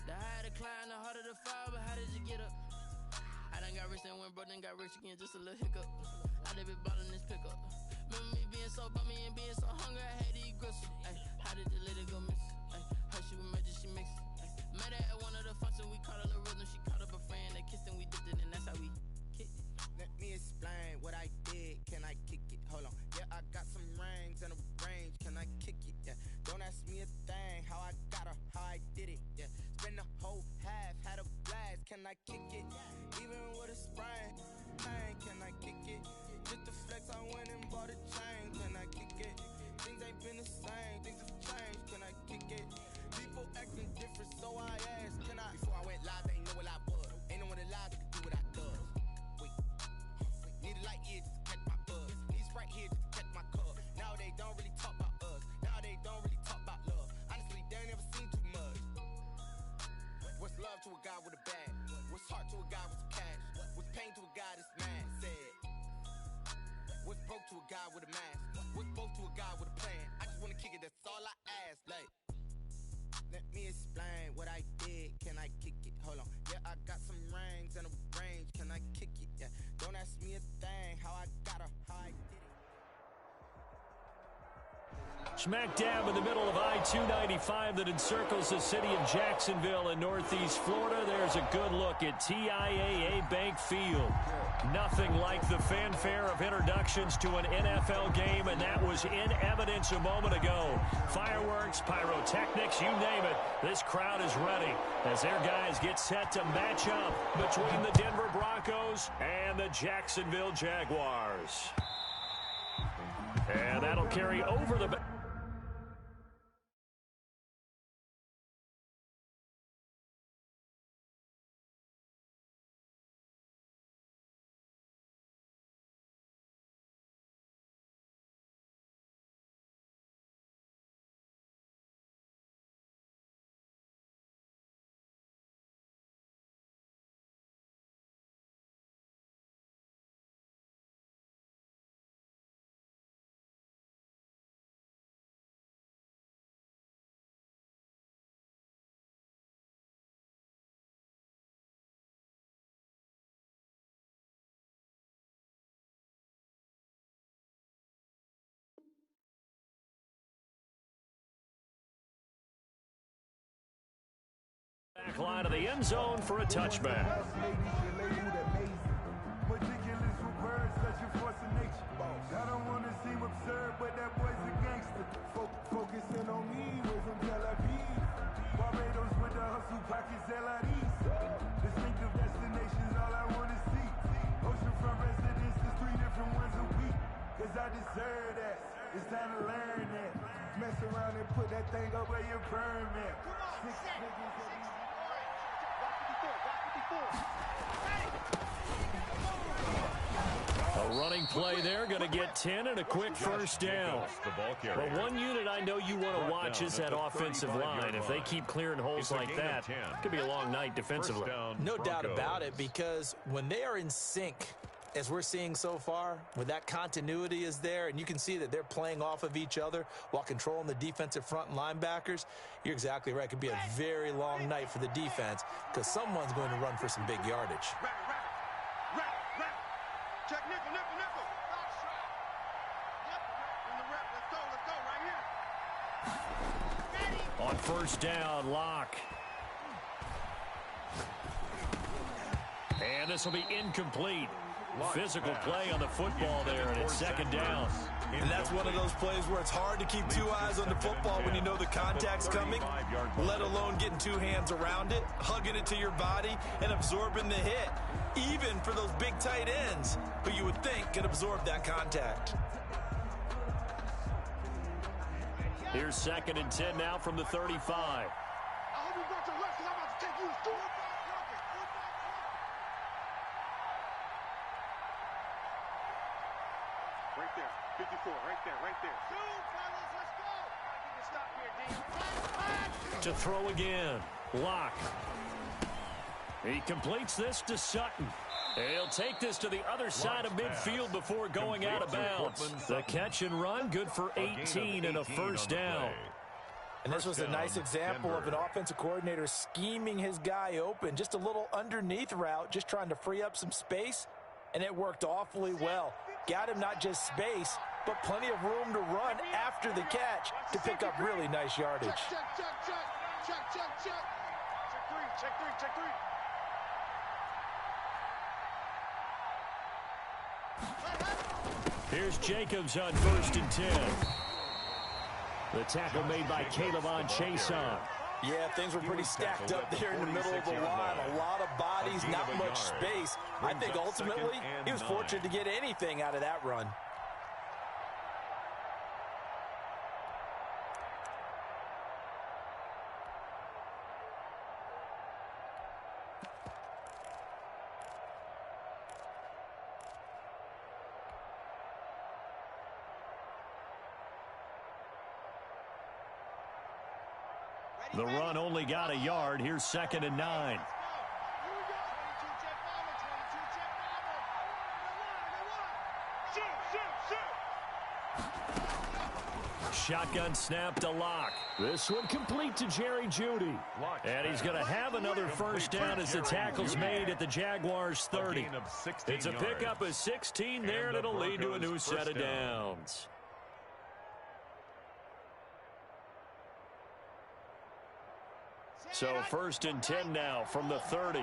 The higher the climb, the harder the fall, but how did you get up? I done got rich and went broke, then got rich again, just a little hiccup. I done been ballin' this pickup. Remember me being so bummy and being so hungry, I had to eat gristle. Ay, how did the lady go miss? Ay, her she was magic, she mixed. Met her at one of the functions, we caught a little rhythm. She caught up a friend, they kissed and we dipped it, and that's how we kicked it. Let me explain what I did. Can I kick it? Hold on. Yeah, I got some rings and a range. Can I kick it? Yeah. Don't ask me a thing. How I got her, how I did it. Yeah. Spend the whole half, had a blast. Can I kick it? Even with a sprain. Pain, can I kick it? Just the flex, I went and bought a chain. Can I kick it? Things ain't been the same. Things have changed. Can I kick it? People acting different, so I asked. Can I? Before I went live, they ain't know what I was. Ain't no one alive that could do what I does. Need a light here just to catch my buzz. Need Sprite here just to catch my cup. Now they don't really talk about us. Now they don't really talk about love. Honestly, they ain't never seen too much. What's love to a guy with a bag? What's heart to a guy with some cash? What's pain to a guy that's mad? Said. What's broke to a guy with a mask? What's broke to a guy with a plan? I just wanna kick it, that's all I ask. Like, let me explain what I did. Can I kick it? Hold on. Yeah, I got some rings and a range. Can I kick it? Yeah. Don't ask me a thing. How I got her, how I did it. Smack dab in the middle of I-295 that encircles the city of Jacksonville in northeast Florida. There's a good look at TIAA Bank Field. Nothing like the fanfare of introductions to an NFL game, and that was in evidence a moment ago. Fireworks, pyrotechnics, you name it. This crowd is ready as their guys get set to match up between the Denver Broncos and the Jacksonville Jaguars. And that'll carry over the... Back line of the end zone for a touchback. Ridiculous with words, such a force of nature. I don't want to seem absurd, but that boy's a gangster. Focusing on me, we're from Tel Aviv. Barbados with the hustle pockets, LIDs. Distinctive destinations, all I want to see. Oceanfront residences, 3 different ones a week. Cause I deserve that. It's time to learn that. Mess around and put that thing up where your permit. A running play there, going to get 10 and a quick first down. But one unit I know you want to watch is that offensive line. If they keep clearing holes like that, it could be a long night defensively. No doubt about it, because when they are in sync, as we're seeing so far, when that continuity is there, and you can see that they're playing off of each other while controlling the defensive front and linebackers, you're exactly right. It could be a very long night for the defense because someone's going to run for some big yardage. Check nickel, nickel, nickel. Let's go right here. On first down, Locke. And this will be incomplete. Physical play on the football there, and it's second down. And that's one of those plays where it's hard to keep 2 eyes on the football when you know the contact's coming, let alone getting 2 hands around it, hugging it to your body, and absorbing the hit, even for those big tight ends who you would think could absorb that contact. Here's second and 10 now from the 35. I hope you brought your rest, 'cause I'm about to take you to school. Right there, 54, right there, right there. Shoot, fellas, let's go. To throw again, Locke. He completes this to Sutton. He'll take this to the other side of midfield before going out of bounds. The catch and run, good for 18 and a first down. And this was a nice example of an offensive coordinator scheming his guy open. Just a little underneath route, just trying to free up some space, and it worked awfully well. Got him not just space, but plenty of room to run after the catch to pick up really nice yardage. Check three. Here's Jacobs on 1st and 10. The tackle made by Caleb Chason. Yeah, things were pretty stacked up there in the middle of the line. A lot of bodies, not much space. I think ultimately he was fortunate to get anything out of that run. The run only got a yard. Here's 2nd and 9. Shotgun snap to Locke. This one complete to Jerry Jeudy. And he's going to have another first down as the tackle's made at the Jaguars' 30. It's a pickup of 16 there, and it'll lead to a new set of downs. So 1st and 10 now from the 30.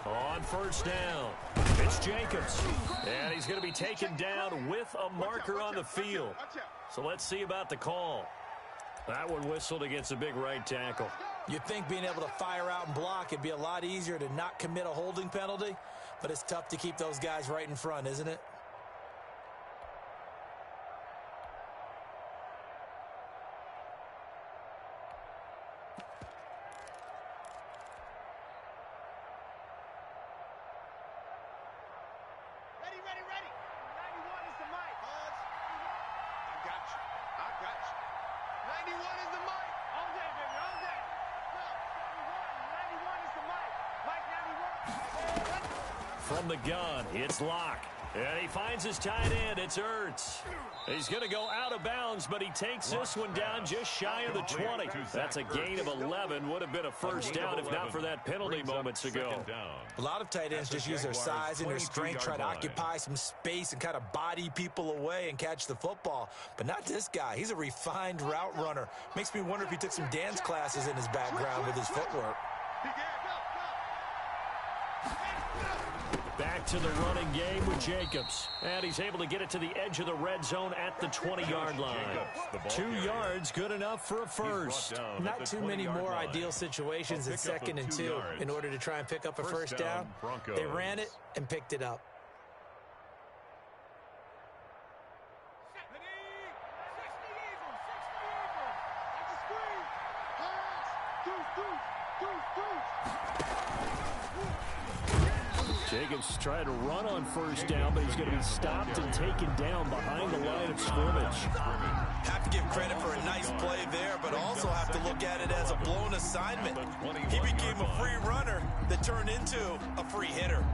On 1st down, it's Jacobs. And he's going to be taken down with a marker on the field. So let's see about the call. That one whistled against a big right tackle. You'd think being able to fire out and block, it'd be a lot easier to not commit a holding penalty. But it's tough to keep those guys right in front, isn't it? Ready. 91 is the mic. Pause. I got you. 91 is the mic. All day, baby, all day. No, 91 is the mic. Mike 91. From the gun, it's Locke. And he finds his tight end. It's Ertz. He's going to go out of bounds, but he takes this one down just shy of the 20. That's a gain of 11. Would have been a first down if not for that penalty moments ago. A lot of tight ends just use their size and their strength, try to occupy some space and kind of body people away and catch the football. But not this guy. He's a refined route runner. Makes me wonder if he took some dance classes in his background with his footwork. Back to the running game with Jacobs. And he's able to get it to the edge of the red zone at the 20-yard line. 2 yards, good enough for a first. Not too many more ideal situations than 2nd and 2 in order to try and pick up a first down. They ran it and picked it up. Jacobs tried to run on first down, but he's going to be stopped and taken down behind the line of scrimmage. Have to give credit for a nice play there, but also have to look at it as a blown assignment. He became a free runner that turned into a free hitter.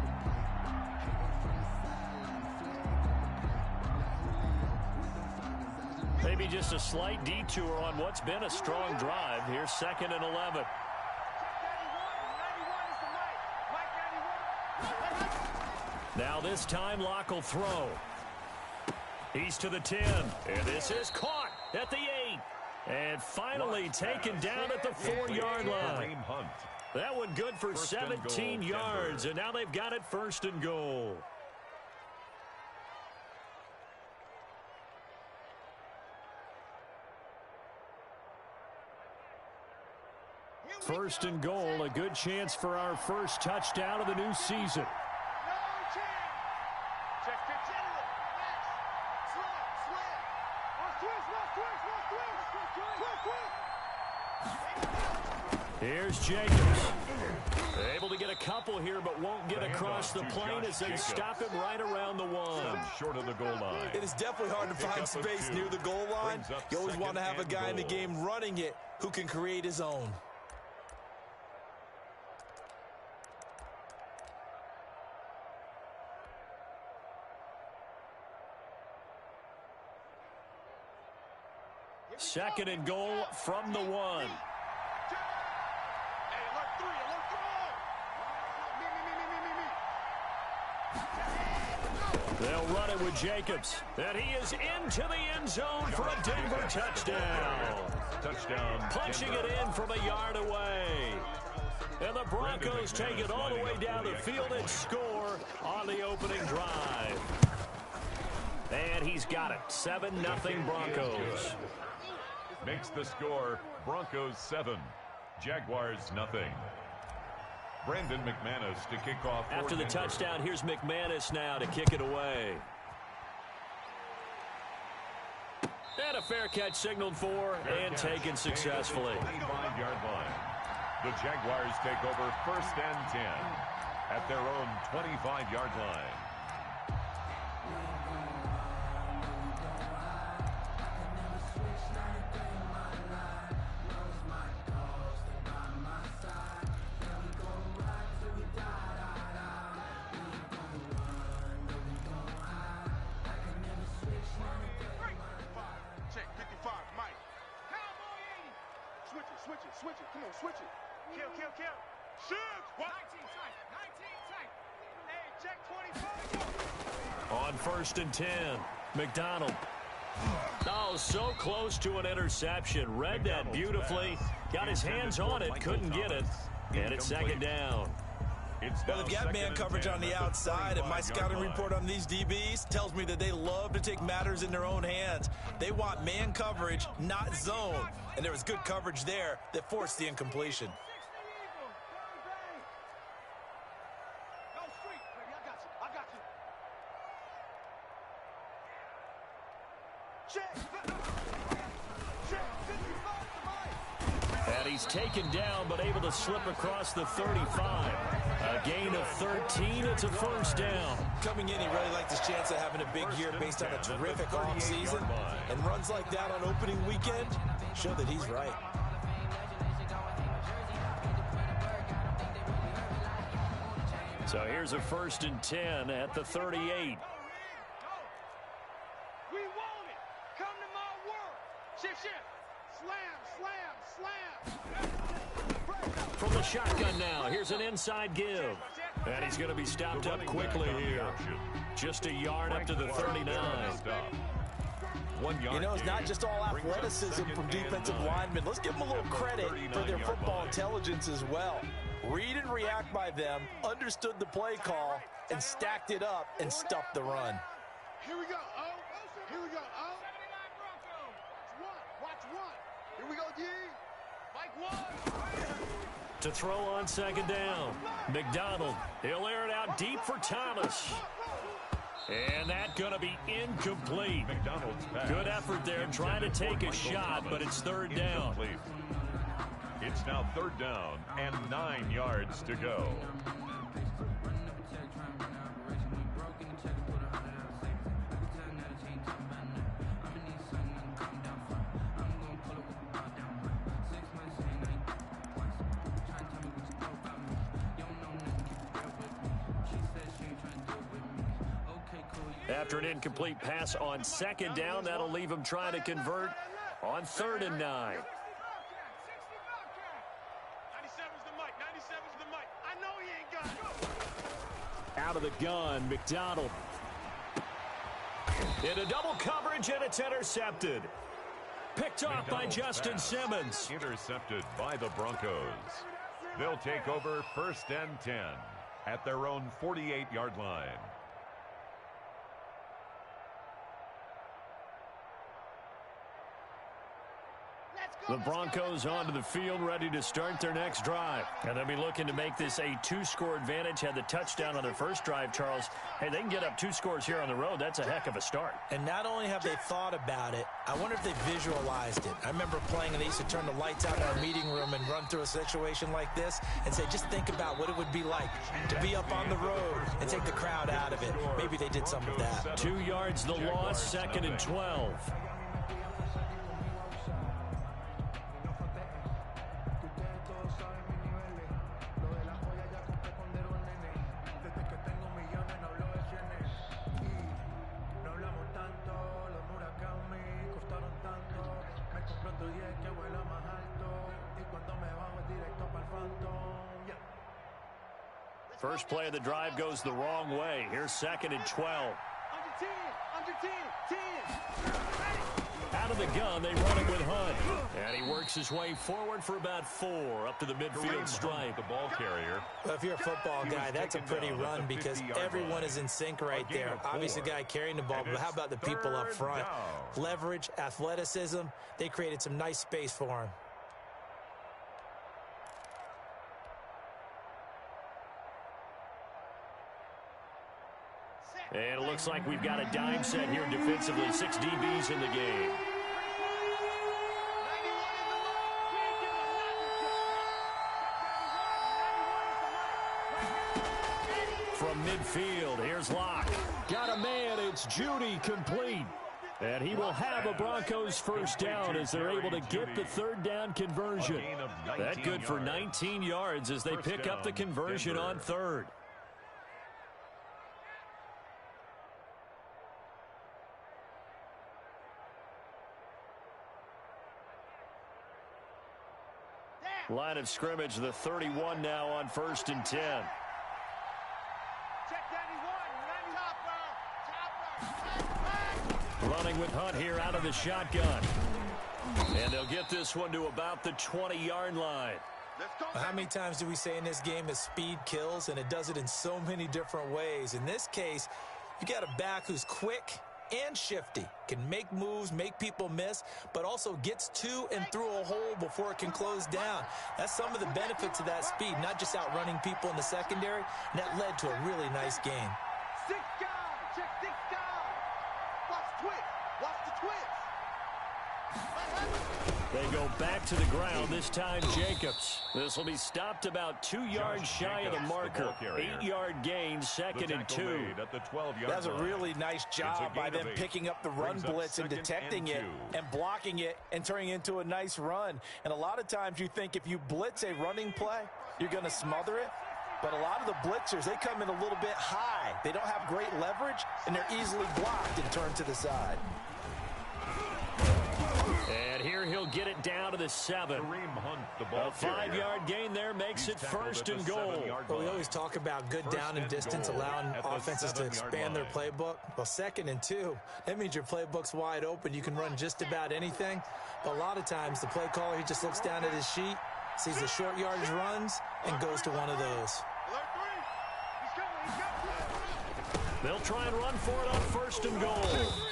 Maybe just a slight detour on what's been a strong drive. Here's 2nd and 11. Now this time Locke will throw. He's to the 10. And this is caught at the 8. And finally taken down at the 4-yard line. That one good for 17 yards. And now they've got it 1st and goal. First and goal, a good chance for our first touchdown of the new season. Here's Jacobs. Able to get a couple here, but won't get across the plane as they stop him right around the 1. Short of the goal line. It is definitely hard to find space near the goal line. You always want to have a guy in the game running it who can create his own. Second and goal from the 1. Hey, alert 3, alert 3. Me. They'll run it with Jacobs. And he is into the end zone for a Denver touchdown. Punching it in from a yard away. And the Broncos take it all the way down the field and score on the opening drive. And he's got it. 7-0 Broncos. Makes the score Broncos 7, Jaguars 0. Brandon McManus to kick off. After the touchdown, here's McManus now to kick it away. And a fair catch signaled for and taken successfully. 25-yard line. The Jaguars take over 1st and 10 at their own 25-yard line. Switch it. Come on, switch it. Kill. Shoot! What? 19 tight. Hey, check 24. On 1st and 10, McDonald. Oh, so close to an interception. Read that beautifully. Got his hands on it, couldn't get it. And it's 2nd down. Well, they've got man coverage on the outside, and my scouting report on these DBs tells me that they love to take matters in their own hands. They want man coverage, not zone. And there was good coverage there that forced the incompletion. And he's taken down, but able to slip across the 35. A gain of 13. It's a 1st down. Coming in, he really liked his chance of having a big year based on a terrific offseason. And runs like that on opening weekend show that he's right. So here's a 1st and 10 at the 38. We want it. Come to my world. Shift. Slam. From the shotgun now, here's an inside give. And he's going to be stopped up quickly here. Just a yard up to the 39. You know, it's not just all athleticism from defensive linemen. Let's give them a little credit for their football intelligence as well. Read and react by them, understood the play call, and stacked it up and stuffed the run. Here we go. Watch one. Here we go, D. Mike 1. To throw on 2nd down. McDonald, he'll air it out deep for Thomas. And that's going to be incomplete. Good effort there trying to take a shot, but it's 3rd down. It's now 3rd down and 9 yards to go. After an incomplete pass on 2nd down, that'll leave him trying to convert on 3rd and 9. 97's the mic. I know he ain't got it. Out of the gun, McDonald. Into double coverage, and it's intercepted. Picked off by Justin Simmons. Intercepted by the Broncos. They'll take over 1st and 10 at their own 48-yard line. The Broncos onto the field, ready to start their next drive. And they'll be looking to make this a 2-score advantage. Had the touchdown on their first drive, Charles. Hey, they can get up 2 scores here on the road. That's a heck of a start. And not only have they thought about it, I wonder if they visualized it. I remember playing, and they used to turn the lights out in our meeting room and run through a situation like this and say, just think about what it would be like to be up on the road and take the crowd out of it. Maybe they did some of that. 2 yards the loss, 2nd and 12. First play of the drive goes the wrong way. Here's 2nd and 12. Under 10, 10. Out of the gun, they run it with Hunt. And he works his way forward for about 4 up to the midfield stripe. The ball carrier. Well, if you're a football guy, that's a pretty run because everyone is in sync right there. Obviously, the guy carrying the ball, but how about the people up front? Leverage, athleticism, they created some nice space for him. And it looks like we've got a dime set here defensively. 6 DBs in the game. From midfield, here's Locke. Got a man, it's Judy, complete. And he will have a Broncos first down as they're able to get the 3rd down conversion. That good for 19 yards as they pick up the conversion on 3rd. Line of scrimmage, the 31 now on 1st and 10. Check 91, Running with Hunt here out of the shotgun. And they'll get this one to about the 20-yard line. How many times do we say in this game that speed kills, and it does it in so many different ways? In this case, you got a back who's quick and shifty, can make moves, make people miss, but also gets to and through a hole before it can close down. That's some of the benefits of that speed, not just outrunning people in the secondary, and that led to a really nice game. 6 guys, check 6 guys. Watch twist, watch the twist. They go back to the ground, this time Jacobs. This will be stopped about 2 yards shy of the marker. 8-yard gain, 2nd and 2. That's a really nice job by them picking up the run blitz and detecting it and blocking it and turning it into a nice run. And a lot of times you think if you blitz a running play, you're going to smother it. But a lot of the blitzers, they come in a little bit high. They don't have great leverage, and they're easily blocked and turned to the side. And here he'll get it down to the 7. A 5-yard gain there makes it 1st and goal. Well, we always talk about good down and distance, allowing offenses to expand their playbook. Well, 2nd and 2, that means your playbook's wide open. You can run just about anything. But a lot of times the play caller, he just looks down at his sheet, sees the short yardage runs, and goes to one of those. They'll try and run for it on 1st and goal.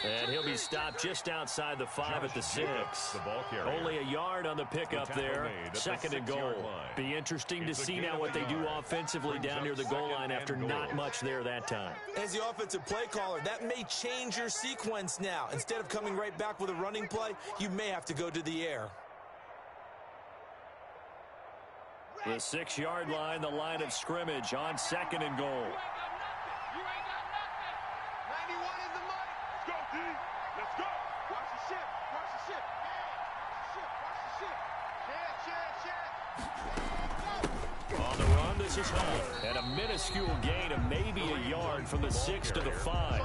And he'll be stopped just outside the 5 at the 6. Only a yard on the pickup there. 2nd and goal. Be interesting to see now what they do offensively down near the goal line after not much there that time. As the offensive play caller, that may change your sequence now. Instead of coming right back with a running play, you may have to go to the air. The 6-yard line, the line of scrimmage on 2nd and goal. On the run, this is Hunt. And a minuscule gain of maybe a yard from the 6 to the 5.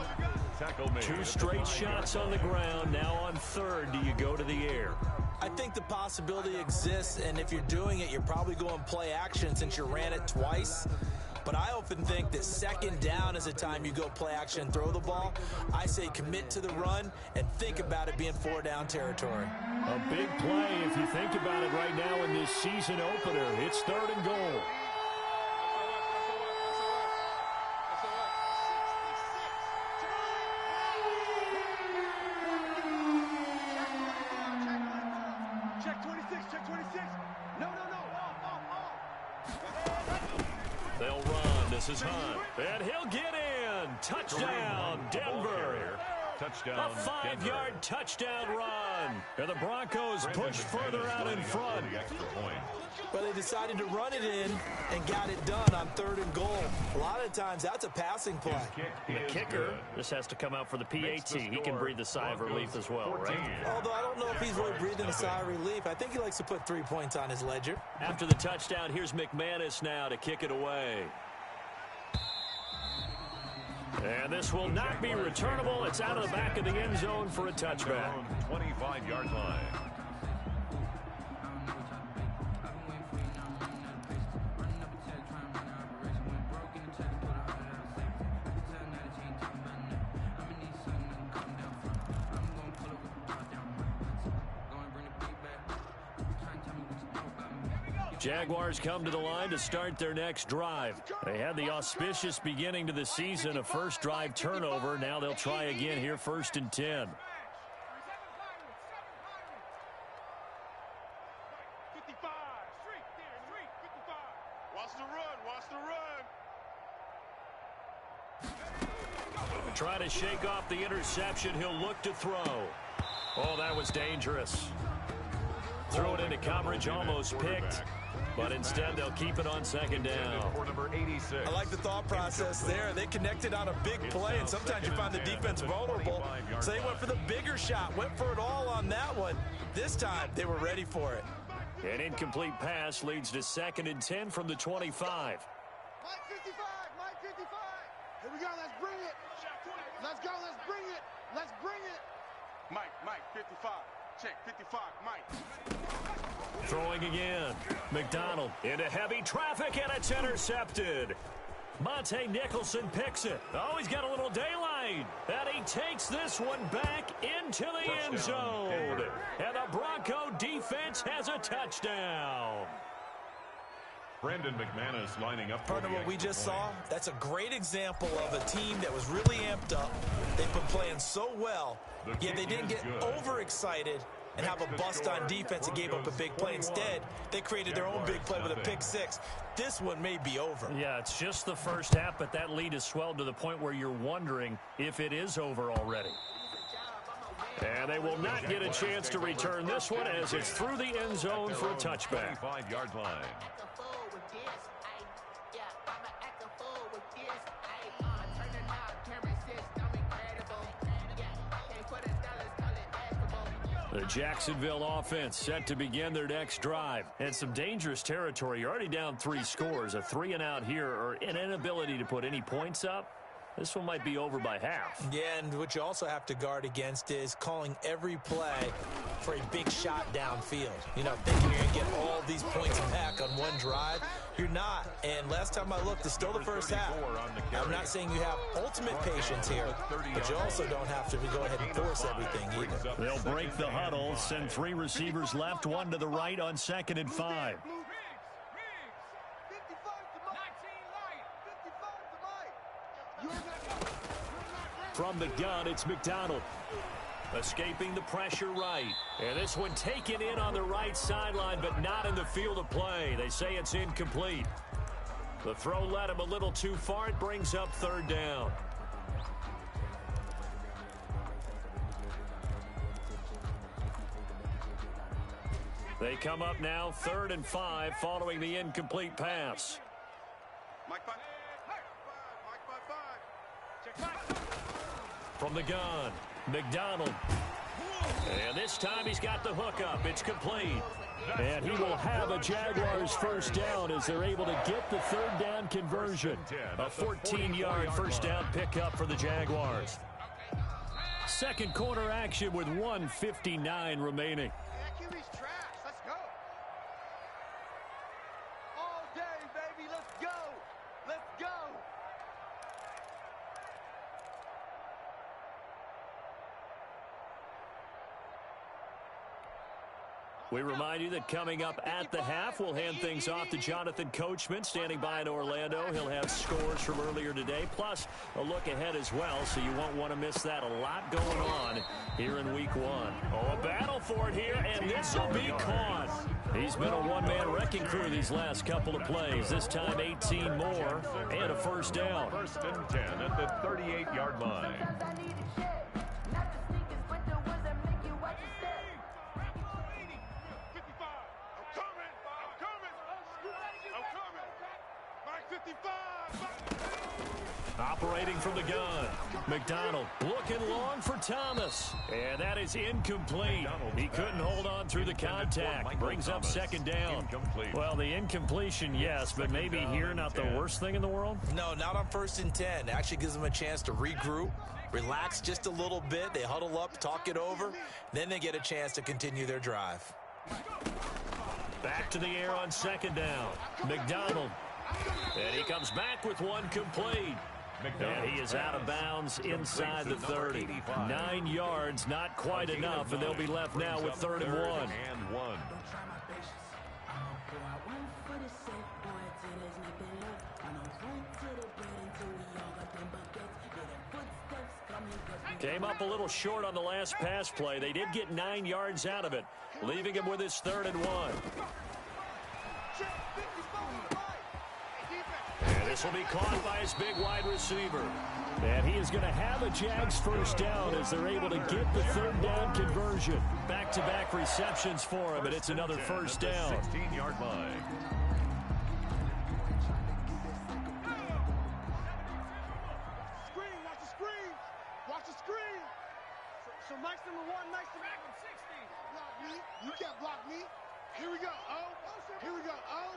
2 straight shots on the ground. Now on 3rd, do you go to the air? I think the possibility exists, and if you're doing it, you're probably going play action since you ran it twice. But I often think that 2nd down is the time you go play action and throw the ball. I say commit to the run and think about it being 4-down territory. A big play if you think about it right now in this season opener. It's 3rd and goal. Check 26, check 26. No. They'll run. This is Hunt. And he'll get in. Touchdown, Denver. A 5-yard touchdown run. And the Broncos push further out in front. Well, they decided to run it in and got it done on 3rd and goal. A lot of times, that's a passing play. The kicker just has to come out for the PAT. He can breathe a sigh of relief as well, right? Although I don't know if he's really breathing a sigh of relief. I think he likes to put 3 points on his ledger. After the touchdown, here's McManus now to kick it away. And this will not be returnable. It's out of the back of the end zone for a touchback. 25-yard line. Jaguars come to the line to start their next drive. They had the auspicious beginning to the season, a first drive turnover. Now they'll try again here, 1st and 10. Try to shake off the interception. He'll look to throw. Oh, that was dangerous. Throw it into coverage, almost picked. But instead, they'll keep it on 2nd down. I like the thought process there. They connected on a big play, and sometimes you find the defense vulnerable. So they went for the bigger shot, went for it all on that one. This time, they were ready for it. An incomplete pass leads to 2nd and 10 from the 25. Mike 55, Mike 55. Here we go, let's bring it. Let's go, let's bring it. Let's bring it. Mike 55. Check 55, Mike. Throwing again. McDonald into heavy traffic, and it's intercepted. Monte Nicholson picks it. Oh, he's got a little daylight. And he takes this one back into the end zone. And the Bronco defense has a touchdown. Brandon McManus lining up. Part of what we just saw, that's a great example of a team that was really amped up. They've been playing so well, yet they didn't get overexcited and have a bust on defense and gave up a big play. Instead, they created their own big play with a pick six. This one may be over. Yeah, it's just the first half, but that lead has swelled to the point where you're wondering if it is over already. And they will not get a chance to return this one as it's through the end zone for a touchback. 5-yard line. The Jacksonville offense set to begin their next drive. And some dangerous territory. You're already down 3 scores. A 3-and-out here, or an inability to put any points up. This one might be over by half. Yeah, and what you also have to guard against is calling every play for a big shot downfield. You know, thinking you're going to get all these points back on one drive. You're not. And last time I looked, it's still the first half. I'm not saying you have ultimate patience here, but you also don't have to go ahead and force everything either. They'll break the huddle, send 3 receivers left, 1 to the right on 2nd and 5. From the gun, it's McDonald. Escaping the pressure right. And this one taken in on the right sideline, but not in the field of play. They say it's incomplete. The throw led him a little too far. It brings up 3rd down. They come up now 3rd and 5 following the incomplete pass. From the gun, McDonald. And this time he's got the hook up. It's complete. And he will have a Jaguars first down as they're able to get the 3rd down conversion. A 14-yard first down pickup for the Jaguars. Second quarter action with 1:59 remaining. Let's go. All day, baby. Let's go. Let's go. We remind you that coming up at the half, we'll hand things off to Jonathan Coachman, standing by in Orlando. He'll have scores from earlier today, plus a look ahead as well, so you won't want to miss that. A lot going on here in Week 1. Oh, a battle for it here, and this will be caught. He's been a one-man wrecking crew these last couple of plays. This time 18 more and a first down. 1st and 10 at the 38-yard line. Operating from the gun, McDonald looking long for Thomas, and that is incomplete. He couldn't hold on through the contact. Brings up 2nd down. Well, the incompletion, yes, but maybe here not the worst thing in the world? No, not on 1st and 10. Actually gives them a chance to regroup, relax just a little bit. They huddle up, talk it over, then they get a chance to continue their drive. Back to the air on 2nd down. McDonald. And he comes back with one complete. And he is out of bounds inside the 30. 9 yards, not quite enough, and they'll be left now with 3rd and 1. Came up a little short on the last pass play. They did get 9 yards out of it, leaving him with his 3rd and 1. And this will be caught by his big wide receiver. And he is going to have a Jags first down as they're able to get the 3rd down conversion. Back-to-back receptions for him, and it's another first down. 16-yard line. So Mike's number 1, Mike's number 60. Block me. You can't block me. Here we go. Oh, here we go. Oh,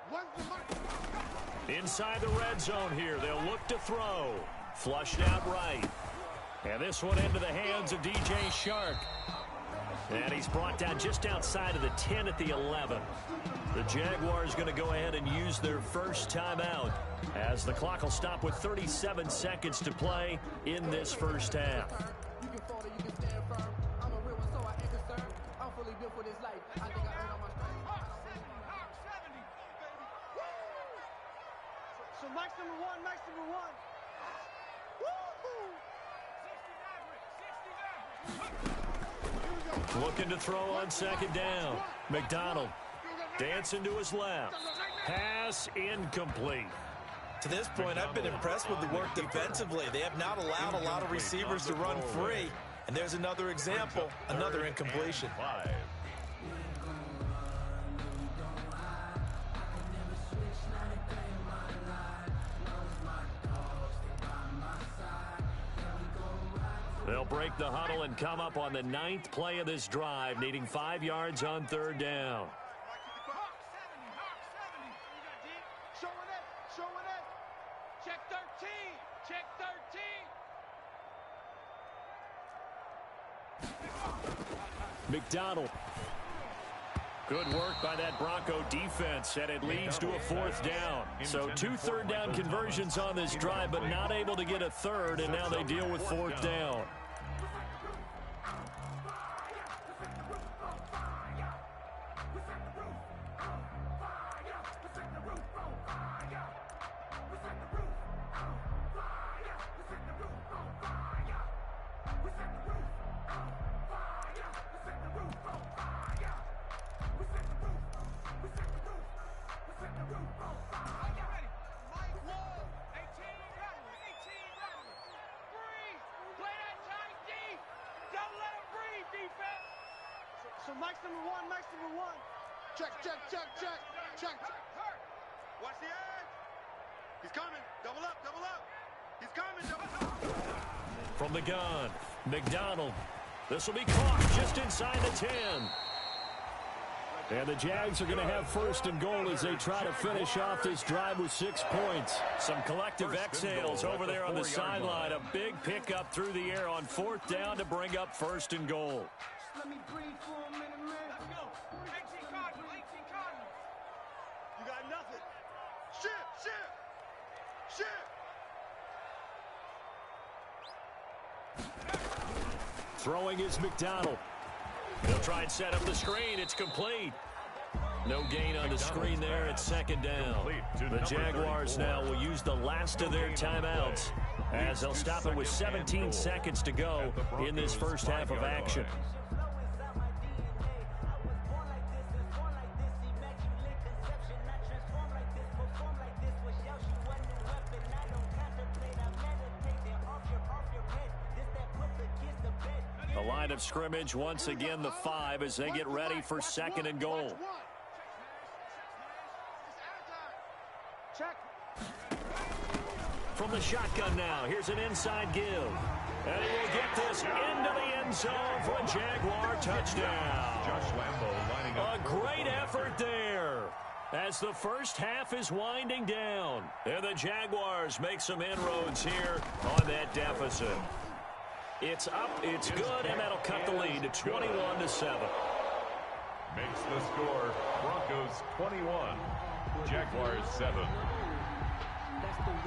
what's the Mike? Inside the red zone here. They'll look to throw. Flushed out right. And this one into the hands of DJ Shark. And he's brought down just outside of the 10 at the 11. The Jaguars going to go ahead and use their first timeout as the clock will stop with 37 seconds to play in this first half. So Mike's number 1, Mike's number 1. Looking to throw on 2nd down. McDonald dancing to his left. Pass incomplete. To this point, I've been impressed with the work defensively. They have not allowed a lot of receivers to run free. And there's another example, another incompletion. 5. They'll break the huddle and come up on the 9th play of this drive, needing 5 yards on 3rd down. Showing it. Check 13. Check 13. McDonald. Good work by that Bronco defense, and it leads to a 4th down. So 2 3rd down conversions on this drive, but not able to get a 3rd, and now they deal with 4th down. So Mike's number 1, Mike's number 1. Check. Watch the edge. He's coming. Double up. He's coming. Double up. From the gun, McDonald. This will be caught just inside the 10. And the Jags are going to have 1st and goal as they try to finish off this drive with 6 points. Some collective exhales over there on the sideline. A big pickup through the air on 4th down to bring up 1st and goal. Let me breathe for a minute, man. Let's go. 18 Cardinals. You got nothing. Shit. Throwing is McDonald. They'll try and set up the screen. It's complete. No gain on the screen there at 2nd down. The Jaguars now will use the last of their timeouts as they'll stop it with 17 seconds to go in this first half of action. The line of scrimmage once again the 5 as they get ready for 2nd and goal. From the shotgun now, here's an inside give. And he will get this into the end zone for a Jaguar touchdown. Josh Lambo lining up. A great effort there as the first half is winding down. And the Jaguars make some inroads here on that deficit. It's up, it's good, and that'll cut the lead to 21-7. Makes the score Broncos 21, Jaguars 7.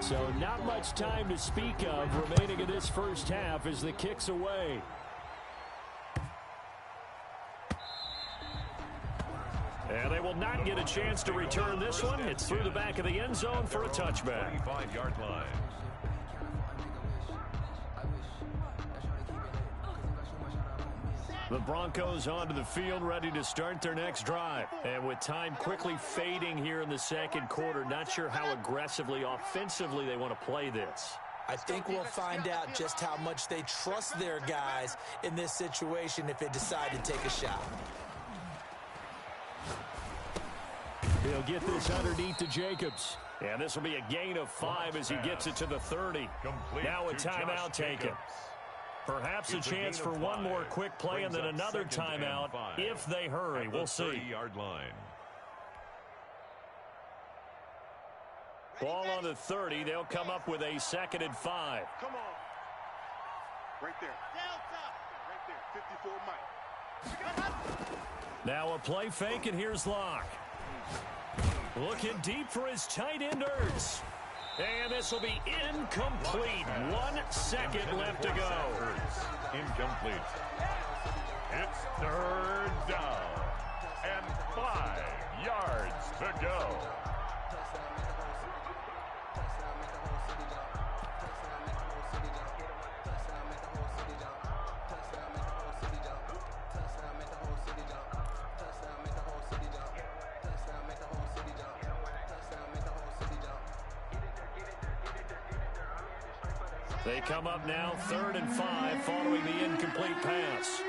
So not much time to speak of remaining in this first half as the kick's away. And they will not get a chance to return this one. It's through the back of the end zone for a touchback. 25-yard line. The Broncos onto the field, ready to start their next drive. And with time quickly fading here in the second quarter, not sure how aggressively, offensively they want to play this. I think we'll find out just how much they trust their guys in this situation if they decide to take a shot. He'll get this underneath to Jacobs. And this will be a gain of 5 as he gets it to the 30. Now a timeout taken. Perhaps a chance for one more quick play and then another timeout if they hurry. We'll see. 30-yard line. Ball on the 30. They'll come up with a 2nd and 5. Come on. Right there. Right there. 54 Mike. Now a play fake, and here's Locke. Looking deep for his tight end Ertz. And this will be incomplete. 1 second left to go. Incomplete. It's 3rd down. And 5 yards to go. They come up now, 3rd and 5, following the incomplete pass.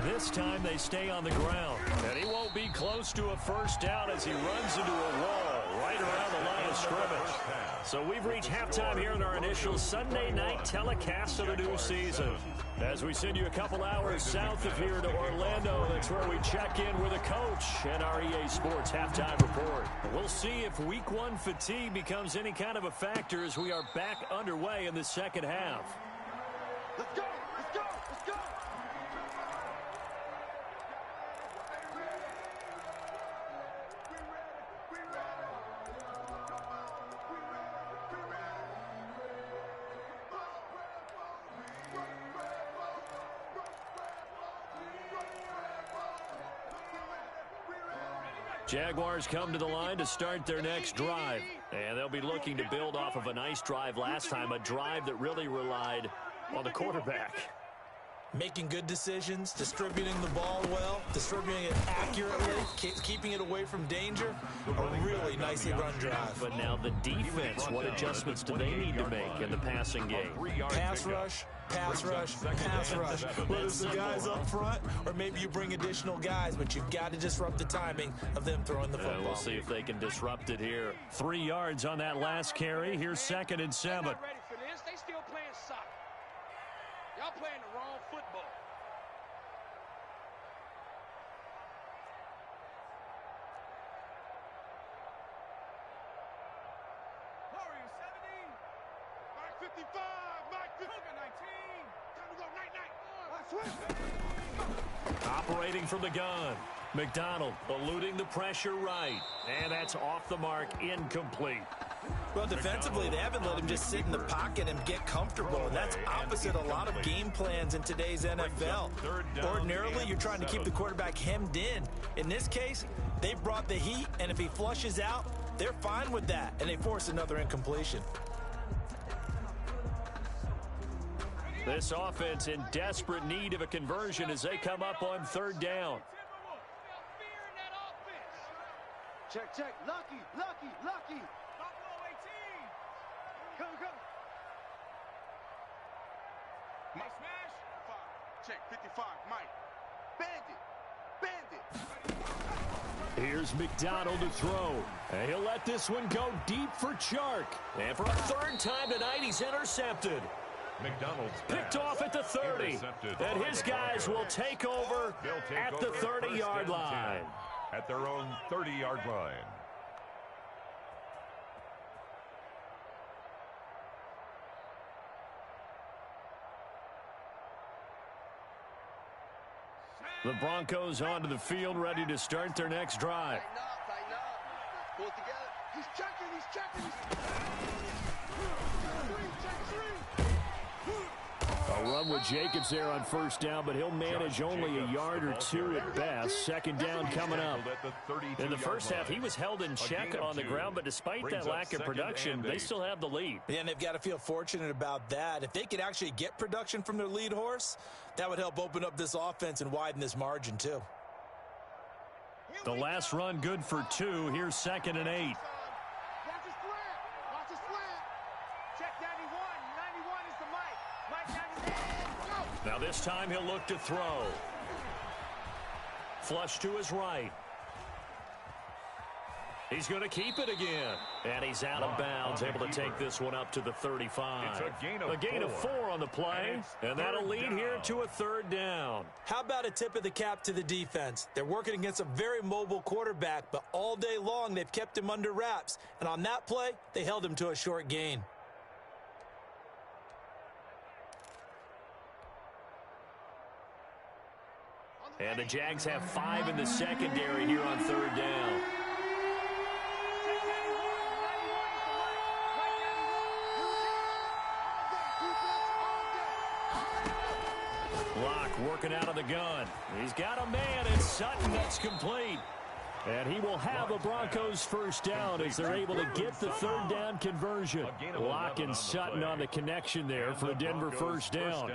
This time they stay on the ground, and he won't be close to a first down as he runs into a wall right around the line of scrimmage. So we've reached halftime here in our initial Sunday night telecast of the new season. As we send you a couple hours south of here to Orlando, that's where we check in with a coach and our EA Sports halftime report. We'll see if Week 1 fatigue becomes any kind of a factor as we are back underway in the second half. Let's go. Let's go. Let's go. Jaguars come to the line to start their next drive. And they'll be looking to build off of a nice drive last time, a drive that really relied on the quarterback. Making good decisions, distributing the ball well, distributing it accurately, keeping it away from danger. A really nicely run drive. But now the defense, what adjustments do they need to make in the passing game? Pass rush, pass rush, pass rush. Whether it's the guys up front or maybe you bring additional guys, but you've got to disrupt the timing of them throwing the football. We'll see if they can disrupt it here. 3 yards on that last carry. Here's 2nd and 7. They're not ready for this. They still playing soccer. Y'all playing the wrong football. Warrior 70. Mike 55. Mike 50. 19. Time to go. Night. Operating from the gun. McDonald eluding the pressure right. And that's off the mark, incomplete. Well, defensively, they haven't let him just sit in the pocket and get comfortable. And that's opposite a lot of game plans in today's NFL. Ordinarily, you're trying to keep the quarterback hemmed in. In this case, they brought the heat, and if he flushes out, they're fine with that, and they force another incompletion. This offense in desperate need of a conversion as they come up on 3rd down. Check, check. Lucky, lucky, lucky. Go, go. Mike smash. Check, 55, Mike. Bandit. Here's McDonald to throw. And he'll let this one go deep for Chark. And for a 3rd time tonight, he's intercepted. McDonald's Picked off at the 30. And his guys will take over at the 30-yard line. At their own 30-yard line. The Broncos onto the field, ready to start their next drive. Tighten up, tighten up. Pull it together. He's checking, he's checking. A run with Jacobs there on first down, but he'll manage only a yard or two at best. Second down coming up. In the first half, he was held in check on the ground, but despite that lack of production, they still have the lead. Yeah, and they've got to feel fortunate about that. If they could actually get production from their lead horse, that would help open up this offense and widen this margin too. The last run good for 2. Here's 2nd and 8. Now this time he'll look to throw. Flush to his right. He's going to keep it again. And he's out of bounds, able to take this one up to the 35. It's a gain of 4 on the play, and that'll lead here to a 3rd down. How about a tip of the cap to the defense? They're working against a very mobile quarterback, but all day long they've kept him under wraps. And on that play, they held him to a short gain. And the Jags have 5 in the secondary here on 3rd down. Locke working out of the gun. He's got a man, and Sutton, that's complete. And he will have a Broncos first down as they're able to get the 3rd down conversion. Locke and Sutton on the connection there for a Denver first down.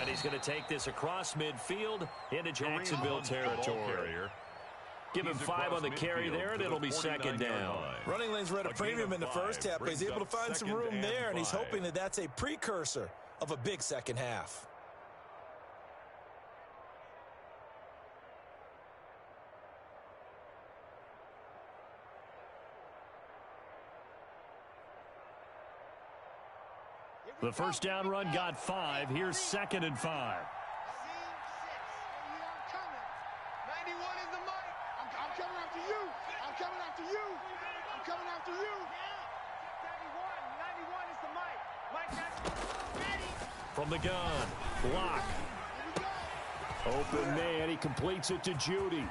He's going to take this across midfield into Jacksonville territory. Give him 5 on the carry there, and it'll be 2nd down. Running lanes were at a premium in the first half, but he's able to find some room there, and he's hoping that that's a precursor of a big second half. The first down run got 5. Here's 2nd and 5. 91 is the mic. I'm coming after you. I'm coming after you. I'm coming after you. 91 is the mic. Mike Jackson. Ready. From the gun, Block. Open man, he completes it to Judy.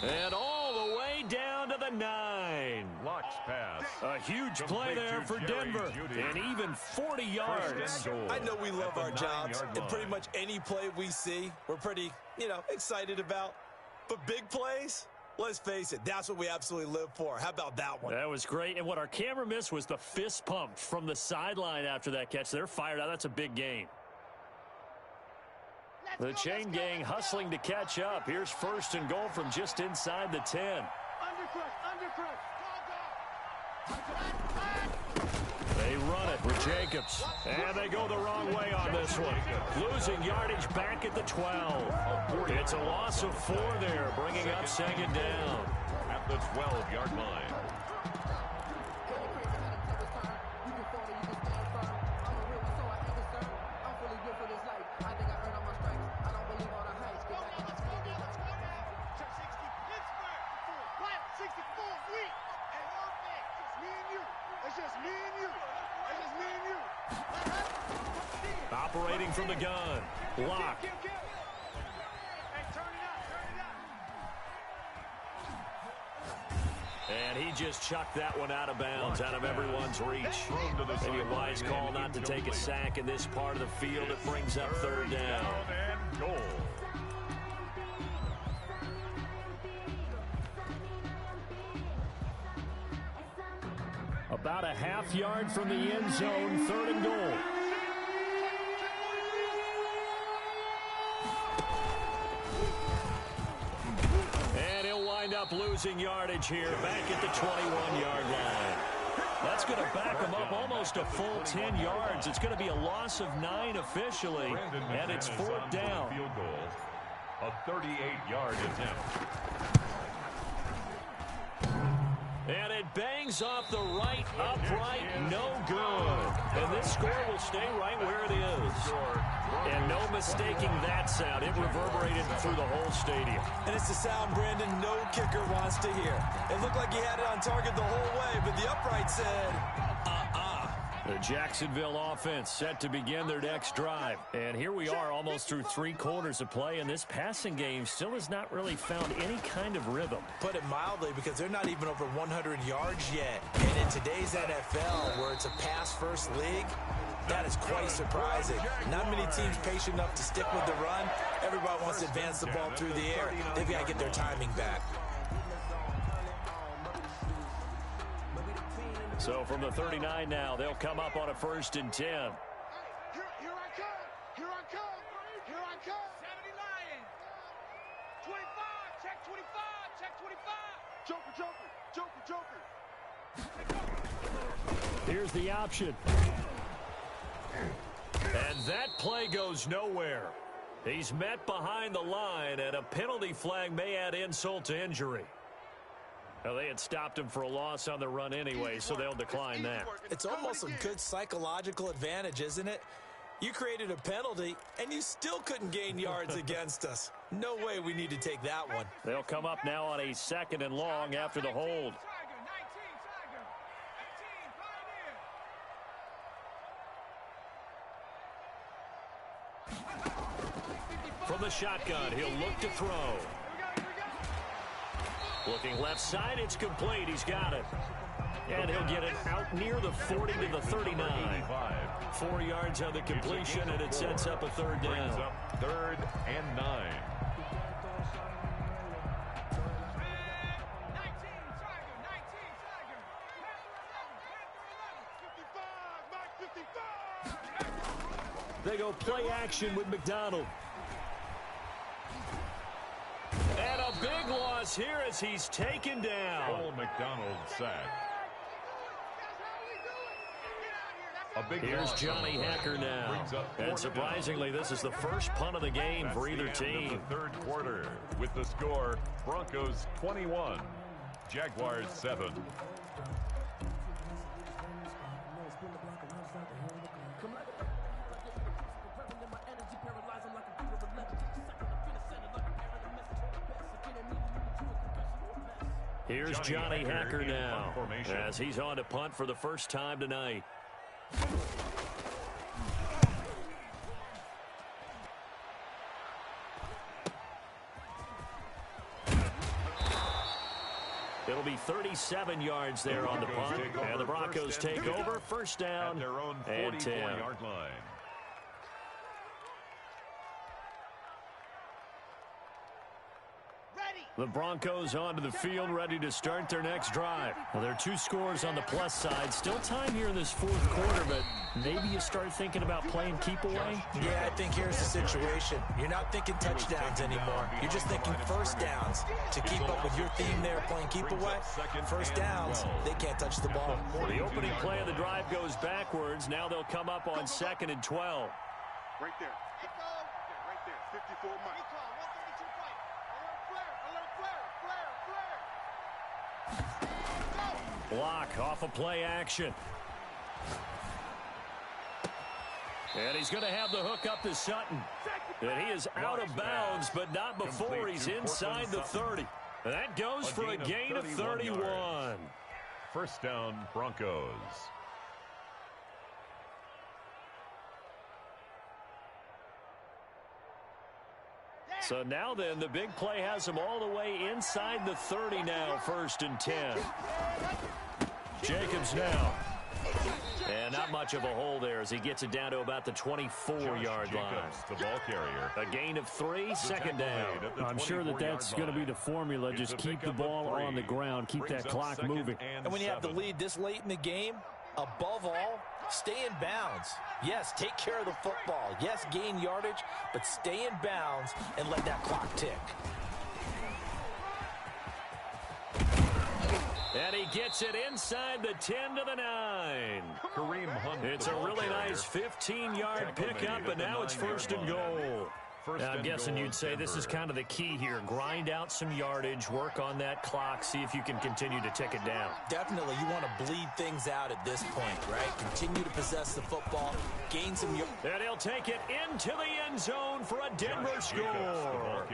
And all the way down to the 9. Locke's pass. A huge play there for Denver. And even 40 yards. I know we love our jobs, and pretty much any play we see, we're pretty, excited about. But big plays, let's face it, that's what we absolutely live for. How about that one? That was great. And what our camera missed was the fist pump from the sideline after that catch. They're fired out. That's a big gain. The chain gang hustling to catch up. Here's 1st and goal from just inside the 10. They run it with Jacobs. And they go the wrong way on this one. Losing yardage back at the 12. It's a loss of 4 there, bringing up 2nd down. At the 12-yard line. Operating from the gun, Locke. And he just chucked that one out of bounds, out of everyone's reach. Maybe a wise call not to take a sack in this part of the field. It brings up 3rd down. And goal. About a half yard from the end zone, 3rd and goal. And he'll wind up losing yardage here, back at the 21-yard line. That's going to back him up almost a full 10 yards. It's going to be a loss of 9 officially, and it's 4th down. Field goal, a 38-yard attempt. And it bangs off the right upright, no good. And this score will stay right where it is. And no mistaking that sound. It reverberated through the whole stadium. And it's the sound, Brandon, no kicker wants to hear. It looked like he had it on target the whole way, but the upright said, The Jacksonville offense set to begin their next drive. And here we are almost through 3 quarters of play, and this passing game still has not really found any kind of rhythm. Put it mildly, because they're not even over 100 yards yet. And in today's NFL, where it's a pass-first league, that is quite surprising. Not many teams patient enough to stick with the run. Everybody wants to advance the ball through the air. They've got to get their timing back. So from the 39 now, they'll come up on a 1st and 10. Here I come. Here I come. Here I come. 70 Lions. 25. Check 25. Check 25. Joker. Here's the option. And that play goes nowhere. He's met behind the line, and a penalty flag may add insult to injury. Well, they had stopped him for a loss on the run anyway, so they'll decline that. It's almost a good psychological advantage, isn't it? You created a penalty, and you still couldn't gain yards against us. No way we need to take that one. They'll come up now on a 2nd and long after the hold. From the shotgun, he'll look to throw. Looking left side, it's complete. He's got it. And he'll get it out near the 40 to the 39. 4 yards on the completion, and it sets up a 3rd down. Brings up 3rd and 9. They go play action with McDonald. And a big loss here as he's taken down. Cole McDonald sacked. Here's Johnny Hacker now. And surprisingly, this is the first punt of the game for either team. The 3rd quarter with the score, Broncos 21, Jaguars 7. Here's Johnny Hacker now as he's on to punt for the first time tonight. It'll be 37 yards there on the punt, and the Broncos take over, 1st down at their own and 44-yard line. The Broncos onto the field, ready to start their next drive. Well, there are 2 scores on the plus side. Still time here in this 4th quarter, but maybe you start thinking about playing keep away? Yeah, I think here's the situation. You're not thinking touchdowns anymore. You're just thinking 1st downs. To keep up with your theme there, playing keep away, 1st downs, they can't touch the ball. The opening play of the drive goes backwards. Now they'll come up on 2nd and 12. Right there. Right there. 54 Mike. Block off a play action. And he's going to have the hook up to Sutton. And he is out of bounds, but not before he's inside the 30. And that goes for a gain of 31. 1st down, Broncos. So now then, the big play has him all the way inside the 30 now, 1st and 10. Jacobs now. And not much of a hole there as he gets it down to about the 24-yard line. The ball carrier. A gain of 3, 2nd down. I'm sure that's going to be the formula. Just keep the ball on the ground. Keep that clock moving. And when you have the lead this late in the game, above all, stay in bounds. Yes, take care of the football. Yes, gain yardage, but stay in bounds and let that clock tick. And he gets it inside the 10 to the 9. Kareem Hunt. It's a really nice 15-yard pickup, and now it's 1st and goal. Now, I'm guessing you'd say this is kind of the key here. Grind out some yardage, work on that clock, see if you can continue to tick it down. Definitely, you want to bleed things out at this point, right? Continue to possess the football, gain some... And he'll take it into the end zone for a Denver score.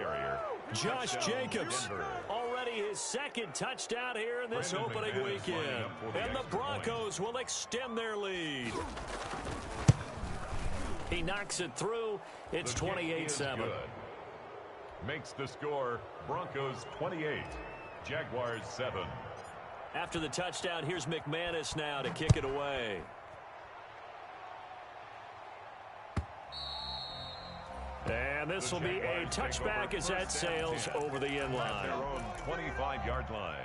Josh Jacobs, already his second touchdown here in this opening weekend. And the Broncos will extend their lead. He knocks it through. It's 28-7. Makes the score Broncos 28, Jaguars 7. After the touchdown, here's McManus now to kick it away. And this will be a touchback as that sails over the end line. Their own 25-yard line.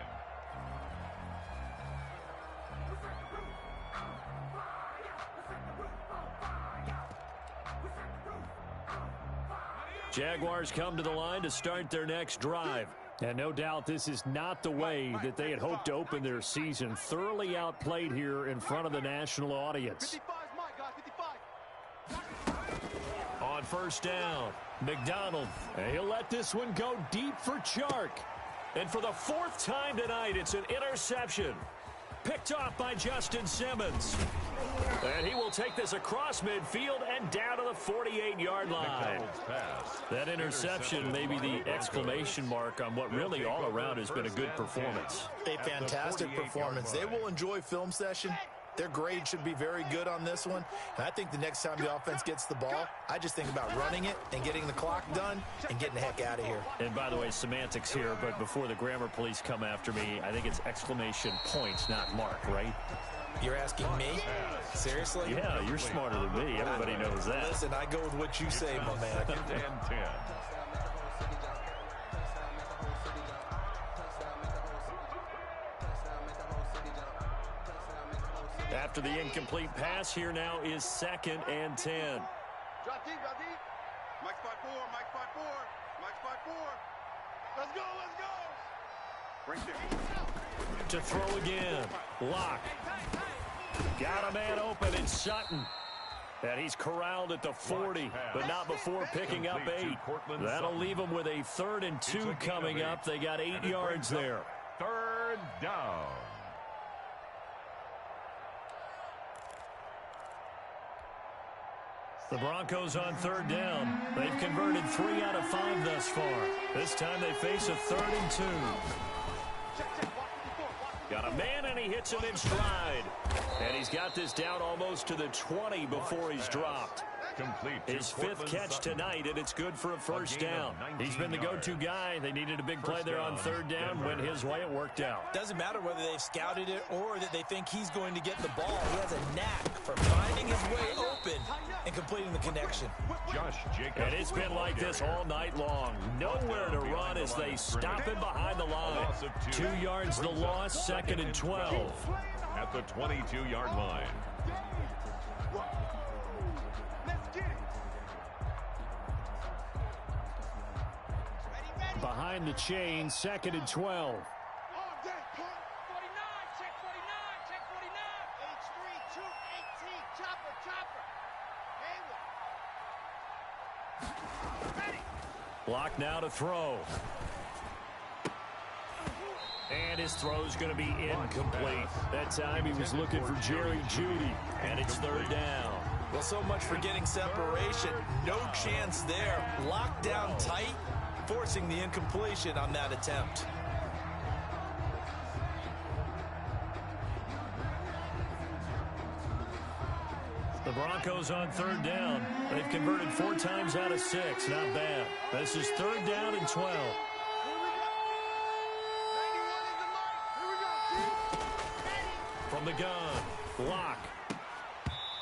Jaguars come to the line to start their next drive. And no doubt this is not the way that they had hoped to open their season. Thoroughly outplayed here in front of the national audience. 55, Mike, guys, 55. On first down, McDonald. And he'll let this one go deep for Chark. And for the fourth time tonight, it's an interception. Picked off by Justin Simmons. And he will take this across midfield and down to the 48-yard line. That interception may be the exclamation mark on what really all around has been a good performance. A fantastic performance. They will enjoy film session. Their grade should be very good on this one. And I think the next time the offense gets the ball, I just think about running it and getting the clock done and getting the heck out of here. And by the way, semantics here, but before the grammar police come after me, I think it's exclamation points, not mark, right? You're asking me? Seriously? Yeah, you're smarter than me. Everybody knows that. Listen, I go with what you say, my man. 10. After the incomplete pass, here now is 2nd and 10. Drop deep, drop deep. Mike's 5-4, Mike's 5-4, Mike's 5-4. Let's go, let's go. Right there. To throw again. Lock. Got a man open in Sutton. And he's corralled at the 40, but not before picking up 8. That'll leave him with a 3rd and 2 coming up. They got 8 yards there. 3rd down. The Broncos on 3rd down. They've converted 3 out of 5 thus far. This time they face a 3rd and 2. Got a man, and he hits him in stride. And he's got this down almost to the 20 before he's dropped. His 5th catch tonight, and it's good for a 1st down. He's been the go-to guy. They needed a big play there on 3rd down. Went his way, it worked out. Doesn't matter whether they've scouted it or that they think he's going to get the ball. He has a knack for finding his way open and completing the connection. Josh Jacobs. And it's been like this all night long. Nowhere to run as they stop him behind the line. 2 yards the loss, 2nd and 12. At the 22-yard line. Behind the chain, 2nd and 12. All day, 49, check 49, check 49. H3, 218, chopper, chopper. Ready. Block now to throw. And his throw's going to be incomplete. That time he was looking for Jerry Jeudy, and it's 3rd down. Well, so much for getting separation. No chance there. Locked down tight, forcing the incompletion on that attempt. The Broncos on 3rd down. They've converted 4 times out of 6. Not bad. This is 3rd down and 12. From the gun, Lock.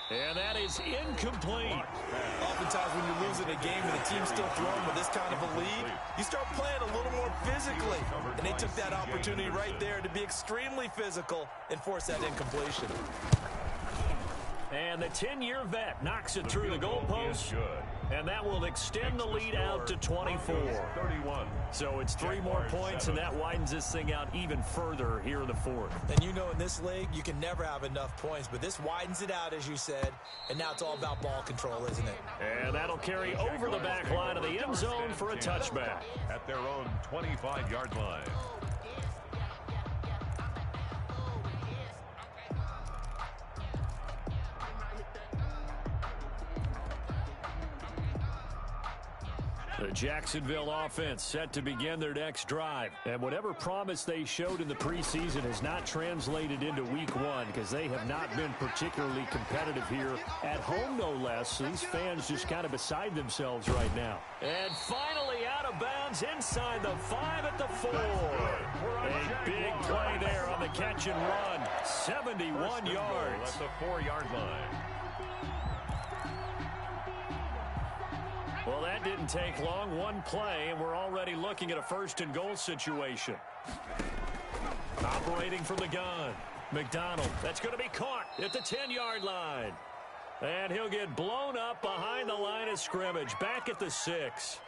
And that is incomplete. Oftentimes when you're losing a game and the team's still throwing with this kind of a lead, you start playing a little more physically. And they took that opportunity right there to be extremely physical and force that incompletion. And the 10-year vet knocks it through the goalpost. And that will extend the lead out to 24. 31. So it's 3 more points, and that widens this thing out even further here in the fourth. And you know in this league, you can never have enough points, but this widens it out, as you said, and now it's all about ball control, isn't it? And that'll carry over the back line of the end zone for a touchback. At their own 25-yard line. The Jacksonville offense set to begin their next drive. And whatever promise they showed in the preseason has not translated into week one because they have not been particularly competitive here at home, no less. These fans just kind of beside themselves right now. And finally out of bounds inside the 5 at the 4. A big play there on the catch and run. 71 yards. At the 4-yard line. Well, that didn't take long. One play, and we're already looking at a 1st and goal situation. Operating from the gun. McDonald, that's going to be caught at the 10-yard line. And he'll get blown up behind the line of scrimmage, back at the 6.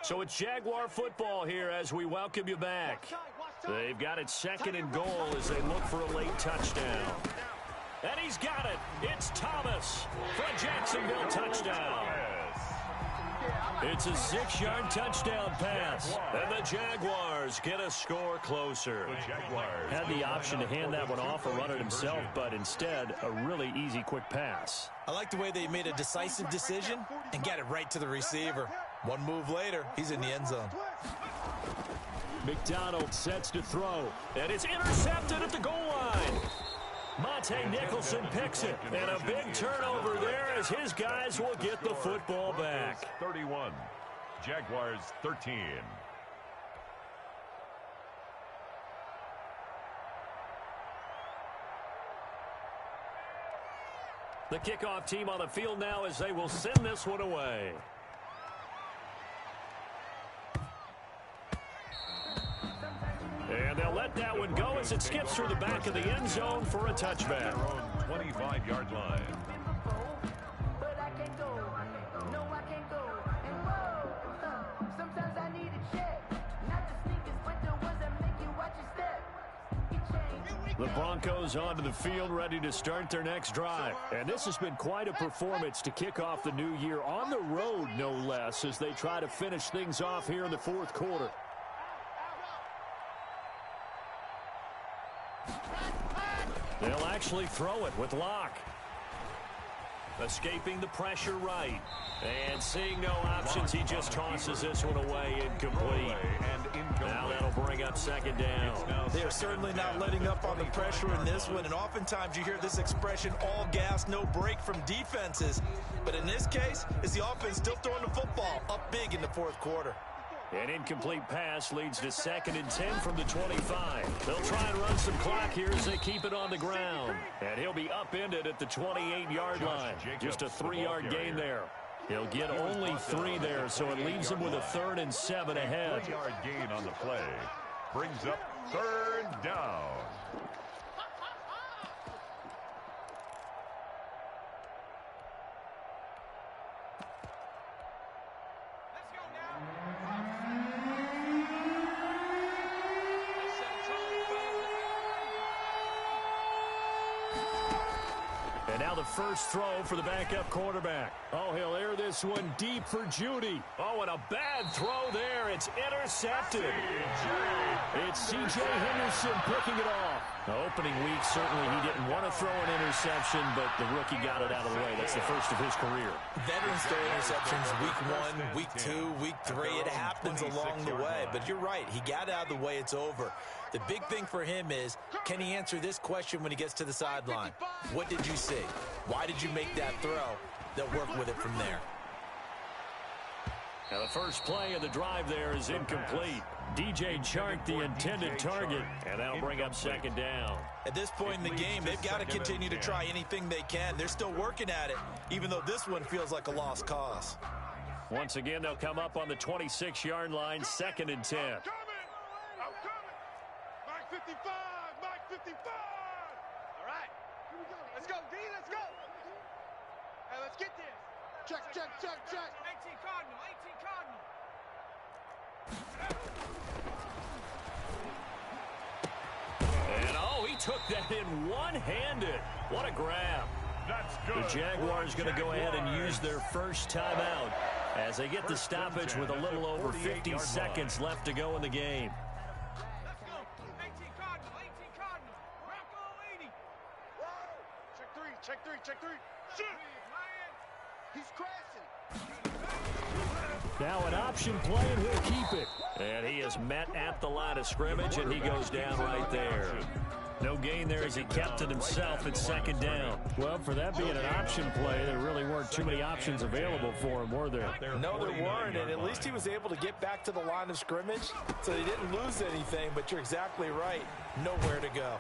So it's Jaguar football here as we welcome you back. They've got it 2nd and goal as they look for a late touchdown. And he's got it. It's Thomas for a Jacksonville touchdown. It's a 6-yard touchdown pass. And the Jaguars get a score closer. Had the option to hand that one off or run it himself, but instead a really easy quick pass. I like the way they made a decisive decision and got it right to the receiver. One move later, he's in the end zone. McDonald sets to throw, and it's intercepted at the goal line. Monte Nicholson picks it, and a big turnover there as his guys will get the football back. 31, Jaguars 13. The kickoff team on the field now as they will send this one away. And they'll let that one go as it skips through the back of the end zone for a touchback. 25-yard line. The Broncos onto the field ready to start their next drive. And this has been quite a performance to kick off the new year on the road, no less, as they try to finish things off here in the 4th quarter. They'll actually throw it with Locke. Escaping the pressure right. And seeing no options, he just tosses this one away incomplete. Now that'll bring up 2nd down. They are certainly not letting up on the pressure in this one, and oftentimes you hear this expression, all gas, no break from defenses. But in this case, is the offense still throwing the football up big in the 4th quarter? An incomplete pass leads to 2nd and 10 from the 25. They'll try and run some clock here as they keep it on the ground. And he'll be upended at the 28-yard line. Just a 3-yard gain there. He'll get only 3 there, so it leaves him with a 3rd and 7 ahead. 3-yard gain on the play. Brings up 3rd down. Now the first throw for the backup quarterback. Oh, he'll air this one deep for Judy. Oh, and a bad throw there. It's intercepted. It's C.J. Henderson picking it off. The opening week, certainly he didn't want to throw an interception, but the rookie got it out of the way. That's the first of his career. Veterans throw interceptions week 1, week 2, week 3. It happens along the way, but you're right. He got out of the way. It's over. The big thing for him is, can he answer this question when he gets to the sideline? What did you see? Why did you make that throw? They'll work with it from there. Now the first play of the drive there is incomplete. DJ Chark, the intended target, and that'll bring up 2nd down. At this point in the game, they've got to continue to try anything they can. They're still working at it, even though this one feels like a lost cause. Once again, they'll come up on the 26-yard line, 2nd and 10. All right. Let's go, D. Let's go. Hey, let's get this. Check. 18 Cardinal. And, oh, he took that in one-handed. What a grab. That's good. The Jaguars going to go ahead and use their first timeout as they get the stoppage with a little over 50 seconds left to go in the game. Let's go. 18 Cardinal. Bronco 80. Check three. Shoot. He's crashing. Now an option play, and he'll keep it. And he is met at the line of scrimmage, and he goes down right there. No gain there as he kept it himself at second down. Well, for that being an option play, there really weren't too many options available for him, were there? No, there weren't, and at least he was able to get back to the line of scrimmage, so he didn't lose anything, but you're exactly right. Nowhere to go.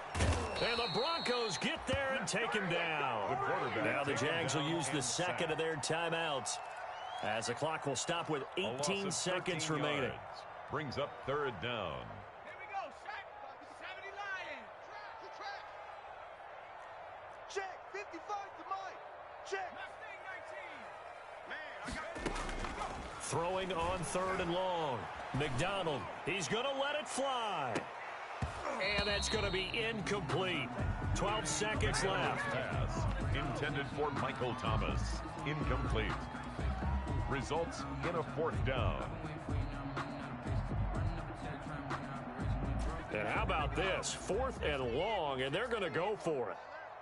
And the Broncos get there and take him down. Now the Jags will use the second of their timeouts as the clock will stop with 18 seconds remaining. Brings up third down. Here we go, Shaq. 70 Lions. Track. Check. 55 to Mike. Check. Mustang 19. Man, I got Throwing on third and long. McDonald, he's going to let it fly. And that's going to be incomplete. 12 seconds left. Pass intended for Michael Thomas. Incomplete. Results in a fourth down. And how about this? 4th and long, and they're going to go for it.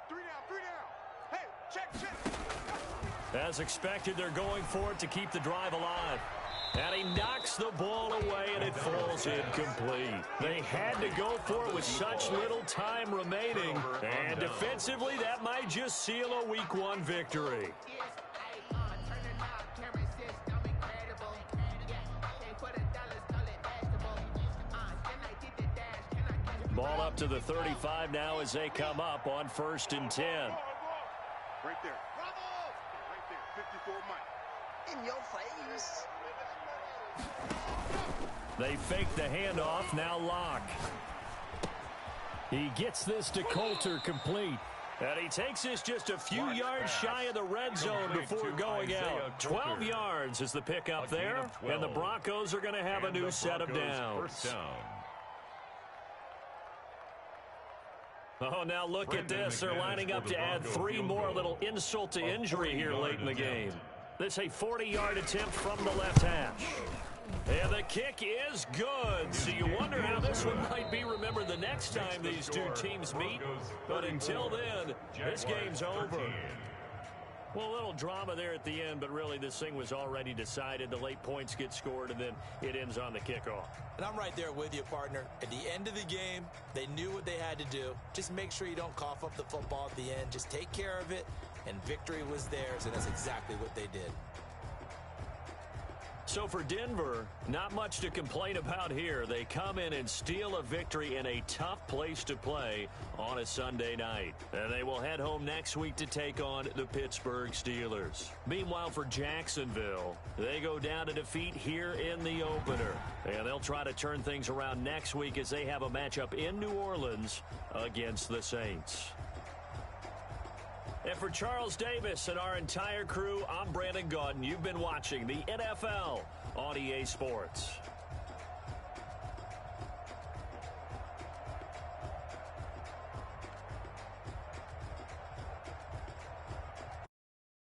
3 down. Hey, check. As expected, they're going for it to keep the drive alive. And he knocks the ball away, and it falls incomplete. They had to go for it with such little time remaining. And defensively, that might just seal a Week 1 victory. Ball up to the 35 now as they come up on 1st and 10. Right there. Bravo. Right there. 54 Mike. In your face. They fake the handoff, now Locke. He gets this to Coulter complete. And he takes this just a few yards shy of the red zone before going out. 12 yards is the pickup there. And the Broncos are going to have a new set of downs. Oh, now look at this. They're lining up to add 3 more, a little insult to injury here late in the game. This a 40-yard attempt from the left hash. And the kick is good. So you wonder how this one might be remembered the next time these two teams meet. But until then, this game's over. Well, a little drama there at the end, but really this thing was already decided. The late points get scored, and then it ends on the kickoff. And I'm right there with you, partner. At the end of the game, they knew what they had to do. Just make sure you don't cough up the football at the end. Just take care of it, and victory was theirs, and that's exactly what they did. So for Denver, not much to complain about here. They come in and steal a victory in a tough place to play on a Sunday night. And they will head home next week to take on the Pittsburgh Steelers. Meanwhile, for Jacksonville, they go down to defeat here in the opener. And they'll try to turn things around next week as they have a matchup in New Orleans against the Saints. And for Charles Davis and our entire crew, I'm Brandon Gaudin. You've been watching the NFL on EA Sports.